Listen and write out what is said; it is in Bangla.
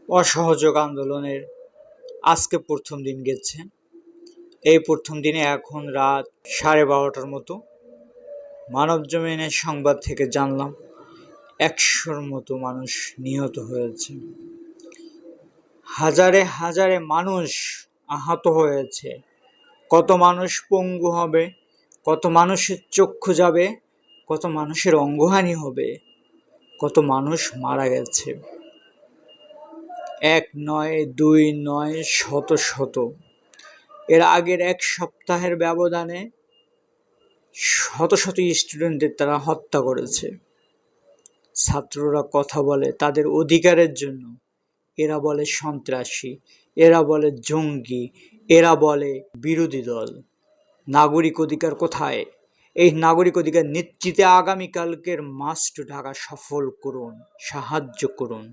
অসহযোগ আন্দোলনের আজকে প্রথম দিন গেছে। এই প্রথম দিনে এখন রাত 12:30টার মতো মানবজমিনের সংবাদ থেকে জানলাম 100-র মতো মানুষ নিহত হয়েছে, হাজারে হাজারে মানুষ আহত হয়েছে, কত মানুষ পঙ্গু হবে, কত মানুষের চক্ষু যাবে, কত মানুষের অঙ্গহানি হবে, কত মানুষ মারা গেছে। এক নয়, দুই নয়, শত শত। এর আগের এক সপ্তাহের ব্যবধানে শত শত স্টুডেন্টদের তারা হত্যা করেছে। ছাত্ররা কথা বলে তাদের অধিকারের জন্য, এরা বলে সন্ত্রাসী, এরা বলে জঙ্গি, এরা বলে বিরোধী দল। নাগরিক অধিকার কোথায়? এই নাগরিক অধিকার নিশ্চিতে আগামীকালকের মার্চ টু ঢাকা সফল করুন, সাহায্য করুন।